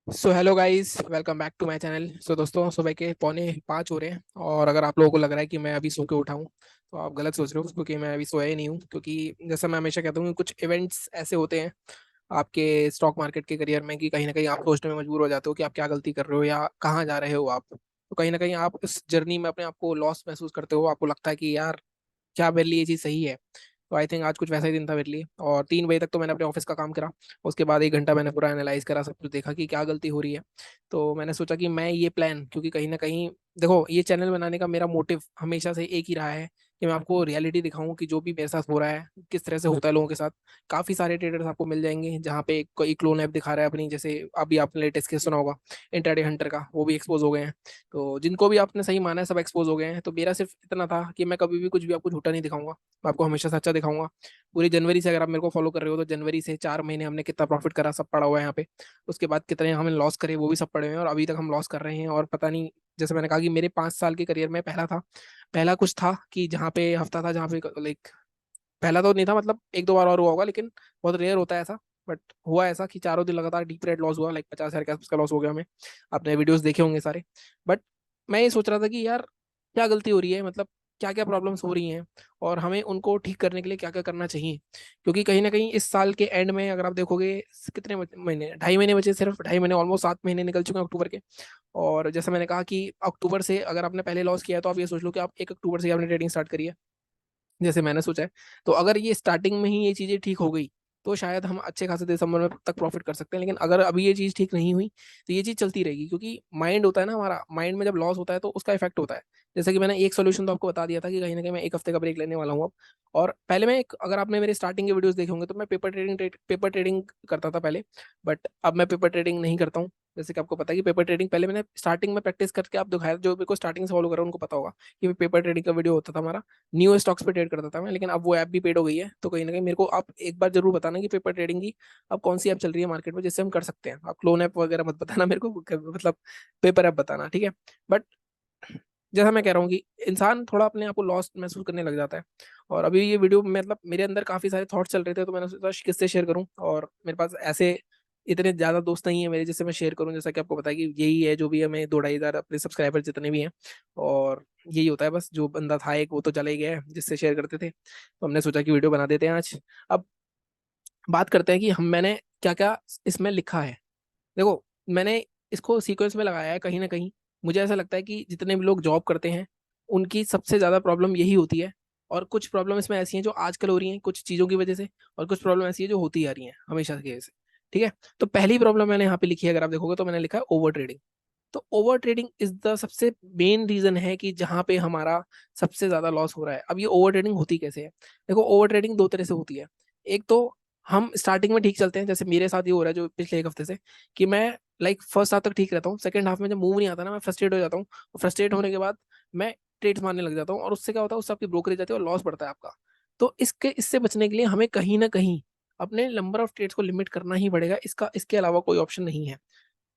So hello guys, welcome back to my channel. So दोस्तों, सुबह के 4:45 हो रहे हैं और अगर आप लोगों को लग रहा है कि मैं अभी सो के उठा हूँ तो आप गलत सोच रहे हो, क्योंकि मैं अभी सोया ही नहीं हूँ। क्योंकि जैसा मैं हमेशा कहता हूँ कि कुछ इवेंट्स ऐसे होते हैं आपके स्टॉक मार्केट के करियर में कि कहीं ना कहीं आप सोचने में मजबूर हो जाते हो कि आप क्या गलती कर रहे हो या कहाँ जा रहे हो आप। तो कहीं ना कहीं आप इस जर्नी में अपने आप को लॉस महसूस करते हो। आपको लगता है कि यार, क्या मेरे लिए ये चीज़ सही है। तो आई थिंक आज कुछ वैसा ही दिन था मेरे लिए। और 3 बजे तक तो मैंने अपने ऑफिस का काम करा। उसके बाद 1 घंटा मैंने पूरा एनालाइज करा, सब कुछ देखा कि क्या गलती हो रही है। तो मैंने सोचा कि मैं ये प्लान, क्योंकि कहीं ना कहीं देखो, ये चैनल बनाने का मेरा मोटिव हमेशा से एक ही रहा है कि मैं आपको रियलिटी दिखाऊं कि जो भी मेरे साथ हो रहा है किस तरह से होता है लोगों के साथ। काफी सारे ट्रेडर्स आपको मिल जाएंगे जहाँ पे कोई क्लोन ऐप दिखा रहा है अपनी, जैसे अभी आपने लेटेस्ट केस सुना होगा इंट्राडे हंटर का, वो भी एक्सपोज हो गए हैं। तो जिनको भी आपने सही माना है सब एक्सपोज हो गए हैं। तो मेरा सिर्फ इतना था कि मैं कभी भी कुछ भी आपको झूठा नहीं दिखाऊंगा, मैं आपको हमेशा सच्चा दिखाऊंगा। पूरी जनवरी से अगर आप मेरे को फॉलो कर रहे हो तो जनवरी से 4 महीने हमने कितना प्रॉफिट करा सब पड़ा हुआ है यहाँ पे। उसके बाद कितने हमने लॉस करे वो भी सब पड़े हुए हैं, और अभी तक हम लॉस कर रहे हैं। और पता नहीं, जैसे मैंने कहा कि मेरे 5 साल के करियर में पहला कुछ था कि जहाँ पे हफ्ता था जहाँ पे लाइक, पहला तो नहीं था, मतलब एक दो बार और हुआ होगा लेकिन बहुत रेयर होता है ऐसा। बट हुआ ऐसा कि चारों दिन लगातार डीप रेट लॉस हुआ, लाइक 50,000 के आसपास का लॉस हो गया हमें। आपने वीडियोस देखे होंगे सारे। बट मैं ये सोच रहा था कि यार, क्या गलती हो रही है, मतलब क्या क्या प्रॉब्लम्स हो रही हैं और हमें उनको ठीक करने के लिए क्या क्या करना चाहिए। क्योंकि कहीं ना कहीं इस साल के एंड में अगर आप देखोगे, कितने महीने, 2.5 महीने बचे, सिर्फ 2.5 महीने, ऑलमोस्ट 7 महीने निकल चुके हैं अक्टूबर के। और जैसा मैंने कहा कि अक्टूबर से अगर आपने पहले लॉस किया है तो आप ये सोच लो कि आप 1 अक्टूबर से ही आपने ट्रेडिंग स्टार्ट करी है, जैसे मैंने सोचा है। तो अगर ये स्टार्टिंग में ही ये चीज़ें ठीक हो गई तो शायद हम अच्छे खासे दिसंबर में तक प्रॉफिट कर सकते हैं। लेकिन अगर अभी ये चीज़ ठीक नहीं हुई तो ये चीज़ चलती रहेगी, क्योंकि माइंड होता है ना, हमारा माइंड में जब लॉस होता है तो उसका इफेक्ट होता है। जैसे कि मैंने एक सोल्यूशन तो आपको बता दिया था कि कहीं ना कहीं मैं 1 हफ्ते का ब्रेक लेने वाला हूँ अब। और पहले मैं अगर आपने मेरे स्टार्टिंग के वीडियोस देखे होंगे तो मैं पेपर ट्रेडिंग करता था पहले। बट अब मैं पेपर ट्रेडिंग नहीं करता हूँ। जैसे कि आपको पता है कि पेपर ट्रेडिंग पहले मैंने स्टार्टिंग में प्रैक्टिस करके आप दिखाया, जो मेरे को स्टार्टिंग से फॉलो करा उनको पता होगा कि पेपर ट्रेडिंग का वीडियो होता था हमारा। न्यू स्टॉक्स पे ट्रेड करता था मैं, लेकिन अब वो ऐप भी पेड हो गई है। तो कहीं ना कहीं मेरे को आप एक बार जरूर बताना कि पेपर ट्रेडिंग की अब कौन सी ऐप चल रही है मार्केट में जिससे हम कर सकते हैं। आप क्लोन ऐप वगैरह मत बताना मेरे को, मतलब पेपर ऐप बताना, ठीक है। बट जैसा मैं कह रहा हूँ कि इंसान थोड़ा अपने आप को लॉस्ट महसूस करने लग जाता है। और अभी ये वीडियो मतलब मेरे अंदर काफी सारे थॉट्स चल रहे थे, तो मैंने सोचा किससे शेयर करूँ। और मेरे पास ऐसे इतने ज्यादा दोस्त नहीं है मेरे जिससे मैं शेयर करूं। जैसा कि आपको पता है कि यही है जो भी हमें 2-2.5 हज़ार अपने सब्सक्राइबर जितने भी हैं। और यही होता है, बस जो बंदा था एक वो तो चला ही गया है जिससे शेयर करते थे, तो हमने सोचा कि वीडियो बना देते हैं आज। अब बात करते हैं कि हम मैंने क्या क्या इसमें लिखा है। देखो, मैंने इसको सीक्वेंस में लगाया है कहीं ना कहीं। मुझे ऐसा लगता है कि जितने भी लोग जॉब करते हैं उनकी सबसे ज़्यादा प्रॉब्लम यही होती है। और कुछ प्रॉब्लम इसमें ऐसी हैं जो आजकल हो रही हैं कुछ चीज़ों की वजह से, और कुछ प्रॉब्लम ऐसी है जो होती आ रही हैं हमेशा की वजह से। ठीक है। तो पहली प्रॉब्लम मैंने यहाँ पे लिखी है, अगर आप देखोगे तो मैंने लिखा है ओवर ट्रेडिंग। तो ओवर ट्रेडिंग इज द सबसे मेन रीजन है कि जहाँ पे हमारा सबसे ज्यादा लॉस हो रहा है। अब ये ओवर ट्रेडिंग होती कैसे है? देखो, ओवर ट्रेडिंग दो तरह से होती है। एक तो हम स्टार्टिंग में ठीक चलते हैं, जैसे मेरे साथ ये हो रहा है जो पिछले 1 हफ्ते से, कि मैं लाइक फर्स्ट हाफ तक ठीक रहता हूँ, सेकंड हाफ में जब मूव नहीं आता ना मैं फ्रस्ट्रेट हो जाता हूँ। और फ्रस्ट्रेट होने के बाद मैं ट्रेड्स मारने लग जाता हूँ, और उससे क्या होता है, उससे आपकी ब्रोकरेज जाती है और लॉस बढ़ता है आपका। तो इससे बचने के लिए हमें कहीं ना कहीं अपने नंबर ऑफ ट्रेड्स को लिमिट करना ही पड़ेगा। इसके अलावा कोई ऑप्शन नहीं है।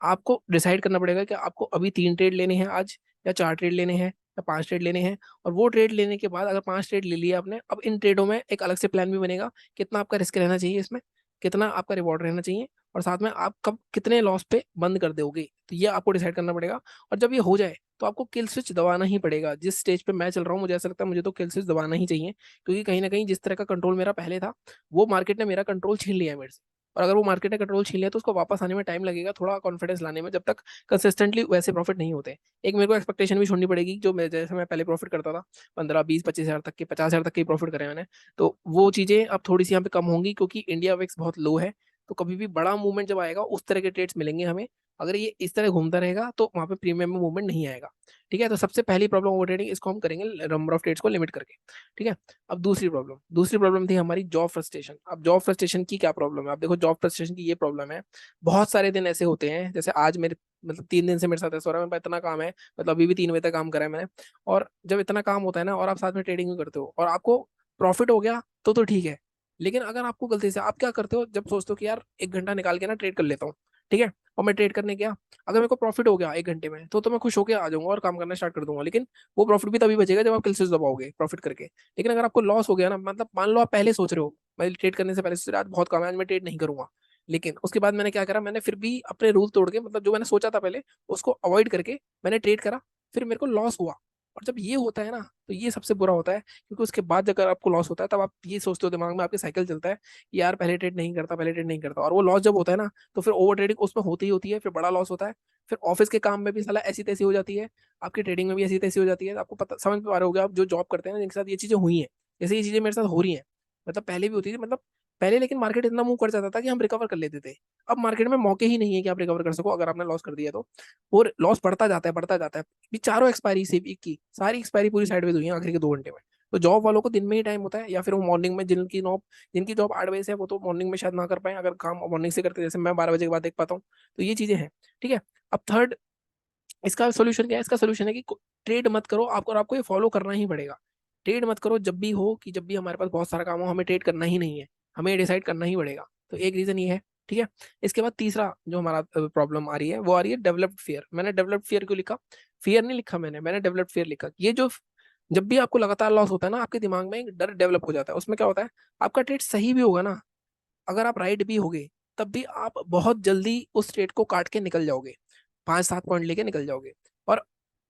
आपको डिसाइड करना पड़ेगा कि आपको अभी 3 ट्रेड लेने हैं आज, या 4 ट्रेड लेने हैं, या 5 ट्रेड लेने हैं। और वो ट्रेड लेने के बाद अगर 5 ट्रेड ले लिया आपने, अब इन ट्रेडों में एक अलग से प्लान भी बनेगा, कितना आपका रिस्क रहना चाहिए इसमें, कितना आपका रिवॉर्ड रहना चाहिए, और साथ में आप कब कितने लॉस पे बंद कर दोगे, तो ये आपको डिसाइड करना पड़ेगा। और जब ये हो जाए तो आपको किल स्विच दबाना ही पड़ेगा। जिस स्टेज पे मैं चल रहा हूँ मुझे ऐसा लगता है मुझे तो किल स्विच दबाना ही चाहिए, क्योंकि कहीं ना कहीं जिस तरह का कंट्रोल मेरा पहले था वो मार्केट ने मेरा कंट्रोल छीन लिया है मेरे से। और अगर वो मार्केट ने कंट्रोल छीन लिया तो उसको वापस आने में टाइम लगेगा, थोड़ा कॉन्फिडेंस लाने में, जब तक कंसिस्टेंटली वैसे प्रॉफिट नहीं होते। एक मेरे को एक्सपेक्टेशन भी छोड़नी पड़ेगी, जो मैं जैसे मैं पहले प्रॉफिट करता था 15, 20, 25 हज़ार तक के, 50 हज़ार तक के प्रॉफिट करे मैंने। तो वो चीजें अब थोड़ी सी यहाँ पे कम होंगी, क्योंकि इंडिया वेक्स बहुत लो है। तो कभी भी बड़ा मूवमेंट जब आएगा उस तरह के ट्रेड्स मिलेंगे हमें। अगर ये इस तरह घूमता रहेगा तो वहां पे प्रीमियम में मूवमेंट नहीं आएगा। ठीक है। तो सबसे पहली प्रॉब्लम ओवर ट्रेडिंग, इसको हम करेंगे नंबर ऑफ ट्रेड्स को लिमिट करके। ठीक है। अब दूसरी प्रॉब्लम थी हमारी जॉब फ्रस्ट्रेशन। अब जॉब फ्रस्ट्रेशन की क्या प्रॉब्लम है? आप देखो, जॉब फ्रस्ट्रेशन की ये प्रॉब्लम है, बहुत सारे दिन ऐसे होते हैं, जैसे आज मेरे, मतलब 3 दिन से मेरे साथ ऐसा हो रहा है, मेरे पास इतना काम है, मतलब अभी भी 3 बजे तक काम करा है मैंने। और जब इतना काम होता है ना और आप साथ में ट्रेडिंग भी करते हो और आपको प्रॉफिट हो गया तो ठीक है। लेकिन अगर आपको गलती से, आप क्या करते हो जब सोचते हो कि यार 1 घंटा निकाल के ना ट्रेड कर लेता हूँ, ठीक है, और मैं ट्रेड करने गया, अगर मेरे को प्रॉफिट हो गया 1 घंटे में तो मैं खुश होकर आ जाऊंगा और काम करना स्टार्ट कर दूंगा। लेकिन वो प्रॉफिट भी तभी बचेगा जब आप किल स्विच दबाओगे प्रॉफिट करके। लेकिन अगर आपको लॉस हो गया ना, मतलब मान लो आप पहले सोच रहे हो, मैं ट्रेड करने से पहले सोच रहे हो, आज बहुत काम है, आज मैं ट्रेड नहीं करूंगा, लेकिन उसके बाद मैंने क्या करा, मैंने फिर भी अपने रूल तोड़ के, मतलब जो मैंने सोचा था पहले उसको अवॉइड करके मैंने ट्रेड करा, फिर मेरे को लॉस हुआ। और जब ये होता है ना, तो ये सबसे बुरा होता है, क्योंकि उसके बाद अगर आपको लॉस होता है तब आप ये सोचते हो, दिमाग में आपके साइकिल चलता है कि यार पहले ट्रेड नहीं करता, पहले ट्रेड नहीं करता, और वो लॉस जब होता है ना, तो फिर ओवर ट्रेडिंग उसमें होती ही होती है, फिर बड़ा लॉस होता है। फिर ऑफिस के काम में भी साला ऐसी तैसी हो जाती है, आपकी ट्रेडिंग में भी ऐसी तैसी हो जाती है। आपको पता समझ पा रहे होगे आप जो जॉब करते हैं ना, जिनके साथ ये चीजें हुई हैं, जैसे ये चीजें मेरे साथ हो रही हैं। मतलब पहले भी होती थी, मतलब पहले लेकिन मार्केट इतना मूव कर जाता था कि हम रिकवर कर लेते थे। अब मार्केट में मौके ही नहीं है कि आप रिकवर कर सको, अगर आपने लॉस कर दिया तो। और लॉस बढ़ता जाता है, बढ़ता जाता है। भी चारों एक्सपायरी से एक की सारी एक्सपायरी पूरी साइडवेज हुई है आखिर के 2 घंटे में। तो जॉब वालों को दिन में ही टाइम होता है, या फिर वो मॉर्निंग में, जिनकी जॉब 8 बजे से है, वो तो मॉर्निंग में शायद ना कर पाए, अगर काम मॉर्निंग से करते हैं, जैसे मैं 12 बजे के बाद देख पाता हूँ। तो ये चीजें हैं। ठीक है। अब थर्ड, इसका सोल्यूशन क्या है? इसका सोल्यूशन है कि ट्रेड मत करो आपको, और आपको ये फॉलो करना ही पड़ेगा। ट्रेड मत करो जब भी हो, कि जब भी हमारे पास बहुत सारा काम हो, हमें ट्रेड करना ही नहीं है, हमें डिसाइड करना ही पड़ेगा। तो एक रीजन ये है। ठीक है। इसके बाद तीसरा जो हमारा प्रॉब्लम आ रही है, वो आ रही है डेवलप्ड फियर। मैंने डेवलप्ड फियर क्यों लिखा? फियर नहीं लिखा मैंने डेवलप्ड फियर लिखा। ये जो, जब भी आपको लगातार लॉस होता है ना, आपके दिमाग में एक डर डेवलप हो जाता है। उसमें क्या होता है, आपका ट्रेड सही भी होगा ना, अगर आप राइट भी होगे, तब भी आप बहुत जल्दी उस ट्रेड को काट के निकल जाओगे, 5-7 पॉइंट लेके निकल जाओगे। और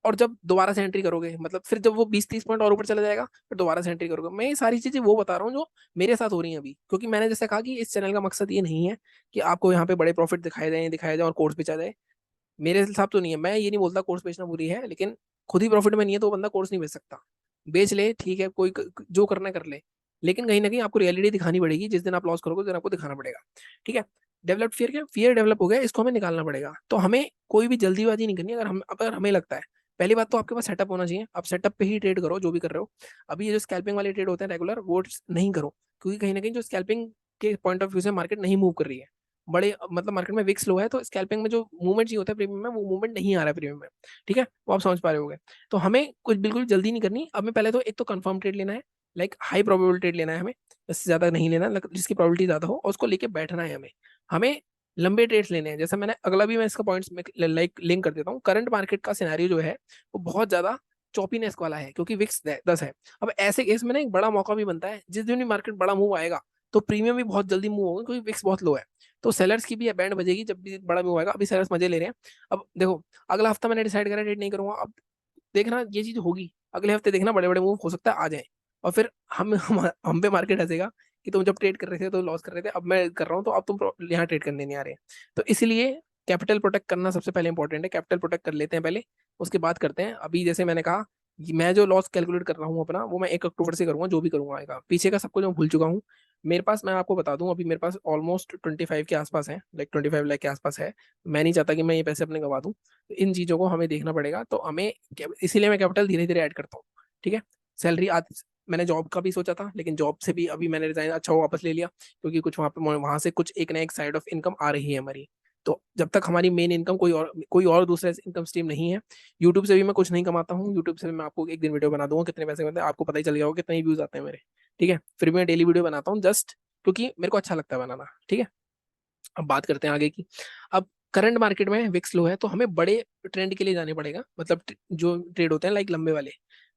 और जब दोबारा से एंट्री करोगे, मतलब फिर जब वो 20-30 पॉइंट और ऊपर चला जाएगा, फिर दोबारा से एंट्री करोगे। मैं ये सारी चीजें वो बता रहा हूँ जो मेरे साथ हो रही हैं अभी, क्योंकि मैंने जैसे कहा कि इस चैनल का मकसद ये नहीं है कि आपको यहाँ पे बड़े प्रॉफिट दिखाए जाए और कोर्स बेचा जाए। मेरे हिसाब तो नहीं है। मैं ये नहीं बोलता कोर्स बेचना बुरी है, लेकिन खुद ही प्रॉफिट में नहीं है तो वो बंदा कोर्स नहीं बेच सकता। बेच ले, ठीक है, कोई जो करना है कर ले, लेकिन कहीं ना कहीं आपको रियलिटी दिखानी पड़ेगी। जिस दिन आप लॉस करोगे उस दिन आपको दिखाना पड़ेगा। ठीक है। डेवलप्ड फियर, क्या फियर डेवलप हो गया, इसको हमें निकालना पड़ेगा। तो हमें कोई भी जल्दीबाजी नहीं करनी। अगर हमें लगता है, पहली बात तो आपके पास सेटअप होना चाहिए। आप सेटअप पे ही ट्रेड करो जो भी कर रहे हो। अभी ये जो स्कैल्पिंग वाले ट्रेड होते हैं रेगुलर, वो नहीं करो, क्योंकि कहीं ना कहीं जो स्कैल्पिंग के पॉइंट ऑफ व्यू से मार्केट नहीं मूव कर रही है। बड़े मतलब मार्केट में विक्स लो है, तो स्कैल्पिंग में जो मूवमेंट चाहिए होता है प्रीमियम में, वो मूवमेंट नहीं आ रहा है प्रीमियम में। ठीक है, वो आप समझ पा रहे होगे। तो हमें कुछ बिल्कुल जल्दी नहीं करनी। अब मैं पहले तो एक तो कंफर्म ट्रेड लेना है, लाइक हाई प्रोबेबिलिटी ट्रेड लेना है हमें, इससे ज्यादा नहीं लेना, जिसकी प्रोबेबिलिटी ज्यादा हो, और उसको लेके बैठना है हमें। हमें लंबे ट्रेड्स लेने हैं। जैसे मैंने अगला भी मैं इसका पॉइंट्स में लाइक लिंक कर देता हूँ। करंट मार्केट का सिनेरियो जो है, वो बहुत ज्यादा चॉपीनेस वाला है, क्योंकि विक्स 10 है। अब ऐसे केस में ना एक बड़ा मौका भी बनता है, जिस दिन भी मार्केट बड़ा मूव आएगा, तो प्रीमियम भी बहुत जल्दी मूव होगा, क्योंकि विक्स बहुत लो है। तो सेलर्स की भी बैंड बजेगी जब भी बड़ा मूव आएगा। अभी सेलर्स मजे ले रहे हैं। अब देखो, अगला हफ्ता मैंने डिसाइड करा ट्रेड नहीं करूंगा। अब देखना ये चीज होगी, अगले हफ्ते देखना बड़े बड़े मूव हो सकता है आ जाए, और फिर हम पे मार्केट हंसेगा कि तुम जब ट्रेड कर रहे थे तो लॉस कर रहे थे, अब मैं कर रहा हूँ तो अब तुम यहाँ ट्रेड करने नहीं आ रहे। तो इसलिए कैपिटल प्रोटेक्ट करना सबसे पहले इंपॉर्टेंट है। कैपिटल प्रोटेक्ट कर लेते हैं पहले, उसके बाद करते हैं। अभी जैसे मैंने कहा, मैं जो लॉस कैलकुलेट कर रहा हूँ अपना, वो मैं 1 अक्टूबर से करूंगा। जो भी करूंगा आएगा, पीछे का सब कुछ मैं भूल चुका हूँ। मेरे पास, मैं आपको बता दूं, अभी मेरे पास ऑलमोस्ट 25 के आसपास है, लाइक 25 लाख के आसपास है। मैं नहीं चाहता कि मैं ये पैसे अपने गवा दूं। तो इन चीज़ों को हमें देखना पड़ेगा। तो हमें इसीलिए मैं कैपिटल धीरे धीरे ऐड करता हूँ। ठीक है। सैलरी आज, मैंने जॉब का भी सोचा था, लेकिन जॉब से भी अभी मैंने रिजाइन अच्छा वो वापस ले लिया, क्योंकि कुछ वहां से कुछ एक ना एक साइड ऑफ इनकम आ रही है हमारी। तो जब तक हमारी मेन इनकम कोई और दूसरा इनकम स्ट्रीम नहीं है, यूट्यूब से भी मैं कुछ नहीं कमाता हूँ। यूट्यूब से भी मैं आपको एक दिन वीडियो बना दूंगा कितने पैसे मिलते हैं, आपको पता ही चल गया होगा कितने व्यूज आते हैं मेरे। ठीक है। फिर भी मैं डेली वीडियो बनाता हूँ, जस्ट क्योंकि मेरे को अच्छा लगता है बनाना। ठीक है। अब बात करते हैं आगे की। अब करंट मार्केट में विक्स लो है, तो हमें बड़े ट्रेंड के लिए जाने पड़ेगा, मतलब जो ट्रेड होते हैं लाइक लंबे वाले,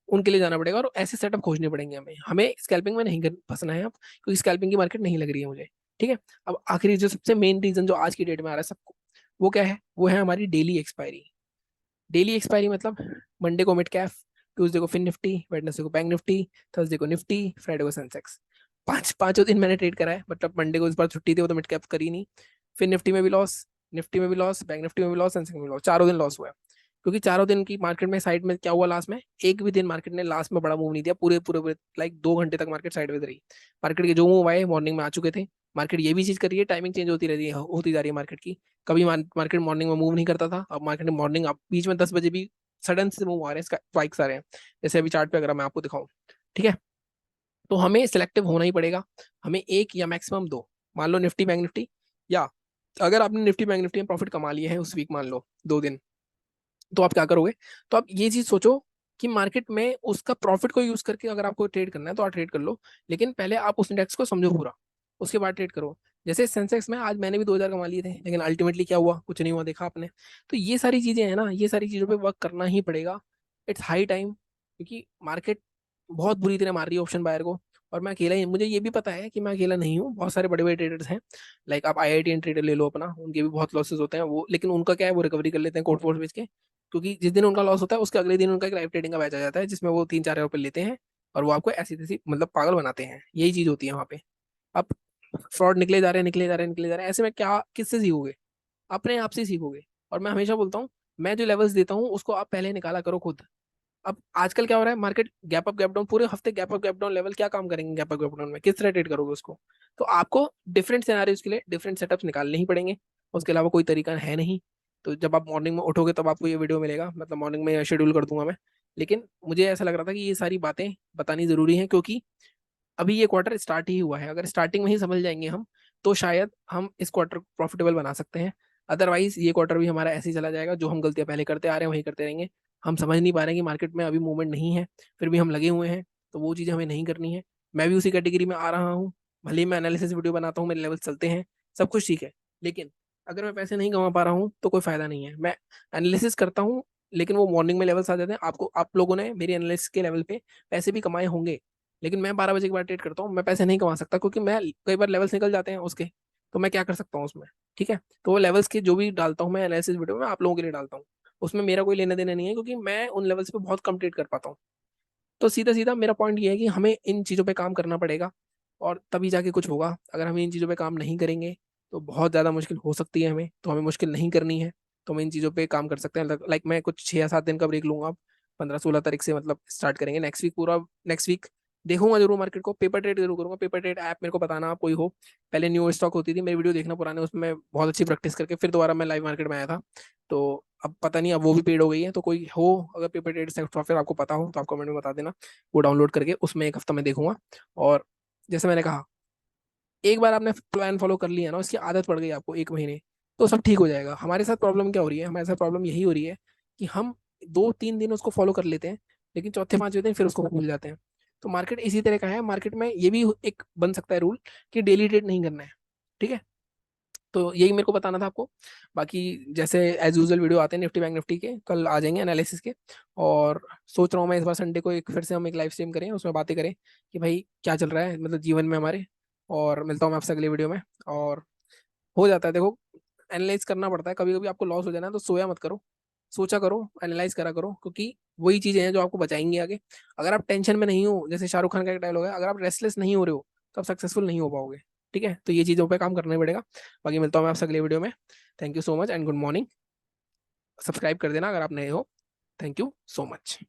उनके लिए जाना पड़ेगा, और ऐसे सेटअप खोजने पड़ेंगे हमें। हमें स्कैल्पिंग में नहीं फंसना है अब, क्योंकि स्कैल्पिंग की मार्केट नहीं लग रही है मुझे। ठीक है। अब आखिरी जो सबसे मेन रीजन जो आज की डेट में आ रहा है सबको, वो क्या है? वो है हमारी डेली एक्सपायरी। डेली एक्सपायरी मतलब मंडे को मिड कैप, ट्यूसडे को फिन निफ्टी, वेडनेसडे को बैंक निफ्टी, थर्सडे को निफ्टी, फ्राइडे को सेंसेक्स। पांचों दिन मैंने ट्रेड करा है। मतलब मंडे को इस बार छुट्टी थी, वो तो मिड कैप करी नहीं। फिर निफ्टी में भी लॉस, निफ्टी में भी लॉस, बैंक निफ्टी में भी लॉस, सेंसेक्स में भी लॉस, चारों दिन लॉस हुआ है। क्योंकि चारों दिन की मार्केट में साइड में क्या हुआ, लास्ट में एक भी दिन मार्केट ने लास्ट में बड़ा मूव नहीं दिया। पूरे पूरे पूरे लाइक 2 घंटे तक मार्केट साइडवेज रही। मार्केट के जो मूव आए मॉर्निंग में आ चुके थे। मार्केट ये भी चीज कर रही है, टाइमिंग चेंज होती रहती है, होती जा रही है मार्केट की। कभी मार्केट मॉर्निंग में मूव नहीं करता था, अब मार्केट मॉर्निंग, अब बीच में 10 बजे भी सडन से मूव आ रहे हैं, स्पाइक्स आ रहे हैं। जैसे अभी चार्ट पे अगर मैं आपको दिखाऊं। ठीक है। तो हमें सिलेक्टिव होना ही पड़ेगा। हमें एक या मैक्सिमम दो, मान लो निफ्टी बैंक निफ्टी, या अगर आपने निफ्टी बैंक निफ्टी में प्रॉफिट कमा लिए है उस वीक, मान लो 2 दिन, तो आप क्या करोगे? तो आप ये चीज सोचो कि मार्केट में उसका प्रॉफिट को यूज करके अगर आपको ट्रेड करना है तो आप ट्रेड कर लो, लेकिन पहले आप उस इंडेक्स को समझो पूरा, उसके बाद ट्रेड करो। जैसे सेंसेक्स में आज मैंने भी 2,000 कमा लिए थे, लेकिन अल्टीमेटली क्या हुआ? कुछ नहीं हुआ, देखा आपने। तो ये सारी चीजें हैं ना, ये सारी चीजों पे वर्क करना ही पड़ेगा। इट्स हाई टाइम, क्योंकि मार्केट बहुत बुरी तरह मार रही है ऑप्शन बायर को। और मैं अकेला ही, मुझे ये भी पता है कि मैं अकेला नहीं हूँ, बहुत सारे बड़े बड़े ट्रेडर्स हैं। लाइक आप IITN ट्रेडर ले लो अपना, उनके भी बहुत लॉसेस होते हैं वो, लेकिन उनका क्या है, वो रिकवरी कर लेते हैं कोर्ट फोर्स बेच के, क्योंकि जिस दिन उनका लॉस होता है उसके अगले दिन उनका एक लाइव ट्रेडिंग का बैच आ जाता है जिसमें वो 3-4 हज़ार रुपये लेते हैं और वो आपको ऐसी तैसी मतलब पागल बनाते हैं। यही चीज होती है वहाँ पे। अब फ्रॉड निकले जा रहे हैं, निकले जा रहे हैं, निकले जा रहे हैं, ऐसे में क्या किससे सीखोगे? अपने आप से सीखोगे। और मैं हमेशा बोलता हूँ, मैं जो लेवल्स देता हूँ उसको आप पहले निकाला करो खुद। अब आजकल क्या हो रहा है, market gap up gap down, पूरे हफ्ते gap up gap down level क्या काम करेंगे गैप अप गैप डाउन में, किस तरह ट्रेड करोगे उसको? तो आपको डिफरेंट सिनारियोज के लिए डिफरेंट सेटअप्स निकालने ही पड़ेंगे, उसके अलावा कोई तरीका है नहीं। तो जब आप मॉर्निंग में उठोगे तब आपको ये वीडियो मिलेगा, मतलब मॉर्निंग में शेड्यूल कर दूंगा मैं। लेकिन मुझे ऐसा लग रहा था कि ये सारी बातें बतानी जरूरी हैं, क्योंकि अभी ये क्वार्टर स्टार्ट ही हुआ है। अगर स्टार्टिंग में ही समझ जाएंगे हम, तो शायद हम इस क्वार्टर प्रॉफिटेबल बना सकते हैं। अदरवाइज ये क्वार्टर भी हमारा ऐसे ही चला जाएगा, जो हम गलतियां पहले करते आ रहे हैं वही करते रहेंगे। हम समझ नहीं पा रहे हैं कि मार्केट में अभी मूवमेंट नहीं है, फिर भी हम लगे हुए हैं। तो वो चीज़ें हमें नहीं करनी है। मैं भी उसी कैटेगरी में आ रहा हूँ। भले ही मैं एनालिसिस वीडियो बनाता हूँ, मेरे लेवल चलते हैं, सब कुछ ठीक है, लेकिन अगर मैं पैसे नहीं कमा पा रहा हूँ तो कोई फायदा नहीं है। मैं एनालिसिस करता हूँ, लेकिन वो मॉर्निंग में लेवल्स आ जाते हैं। आपको, आप लोगों ने मेरी एनालिसिस के लेवल पे पैसे भी कमाए होंगे, लेकिन मैं 12 बजे के बाद ट्रेड करता हूँ, मैं पैसे नहीं कमा सकता, क्योंकि मैं कई बार लेवल्स निकल जाते हैं उसके। तो मैं क्या कर सकता हूँ उसमें? ठीक है। तो वो लेवल्स के जो भी डालता हूँ मैं एनालिसिस वीडियो में, आप लोगों के लिए डालता हूँ। उसमें मेरा कोई लेना देना नहीं है, क्योंकि मैं उन लेवल्स पे बहुत कम ट्रेड कर पाता हूँ। तो सीधा सीधा मेरा पॉइंट ये है कि हमें इन चीज़ों पे काम करना पड़ेगा, और तभी जाके कुछ होगा। अगर हम इन चीज़ों पे काम नहीं करेंगे तो बहुत ज़्यादा मुश्किल हो सकती है हमें। तो हमें मुश्किल नहीं करनी है, तो हम इन चीज़ों पे काम कर सकते हैं। लाइक मैं कुछ 6 या 7 दिन का ब्रेक लूंगा, 15-16 तारीख से मतलब स्टार्ट करेंगे नेक्स्ट वीक पूरा। नेक्स्ट वीक देखूंगा जरूर मार्केट को, पेपर ट्रेड जरूर करूंगा। पेपर ट्रेड ऐप मेरे को बताना आप कोई हो। पहले न्यू स्टॉक होती थी, मेरी वीडियो देखना पुराने, उसमें मैं बहुत अच्छी प्रैक्टिस करके फिर दोबारा मैं लाइव मार्केट में आया था। तो अब पता नहीं, अब वो भी पेड हो गई है। तो कोई हो अगर पेपर ट्रेड सॉफ्टवेयर आपको पता हो तो आप कमेंट में बता देना, वो डाउनलोड करके उसमें एक हफ्ता में देखूंगा। और जैसे मैंने कहा, एक बार आपने प्लान फॉलो कर लिया ना, उसकी आदत पड़ गई आपको 1 महीने, तो सब ठीक हो जाएगा। हमारे साथ प्रॉब्लम क्या हो रही है, हमारे साथ प्रॉब्लम यही हो रही है कि हम 2-3 दिन उसको फॉलो कर लेते हैं, लेकिन चौथे पांचवें दिन फिर उसको भूल जाते हैं। तो मार्केट इसी तरह का है। मार्केट में ये भी एक बन सकता है रूल कि डेली ट्रेड नहीं करना है। ठीक है। तो यही मेरे को बताना था आपको। बाकी जैसे एज यूजुअल वीडियो आते हैं निफ्टी बैंक निफ्टी के, कल आ जाएंगे एनालिसिस के। और सोच रहा हूँ मैं इस बार संडे को एक फिर से हम एक लाइव स्ट्रीम करें, उसमें बातें करें कि भाई क्या चल रहा है मतलब जीवन में हमारे। और मिलता हूँ मैं आपसे अगले वीडियो में। और हो जाता है देखो, एनालाइज करना पड़ता है। कभी कभी आपको लॉस हो जाना है तो सोया मत करो, सोचा करो, एनालाइज करा करो, क्योंकि वही चीजें हैं जो आपको बचाएंगी आगे। अगर आप टेंशन में नहीं हो, जैसे शाहरुख खान का एक डायलॉग है, अगर आप रेस्टलेस नहीं हो रहे हो तो आप सक्सेसफुल नहीं हो पाओगे। ठीक है। तो ये चीज़ों पे काम करना ही पड़ेगा। बाकी मिलता हूँ मैं आपसे अगले वीडियो में। Thank you so much and good morning. Subscribe कर देना अगर आप नए हो। Thank you so much.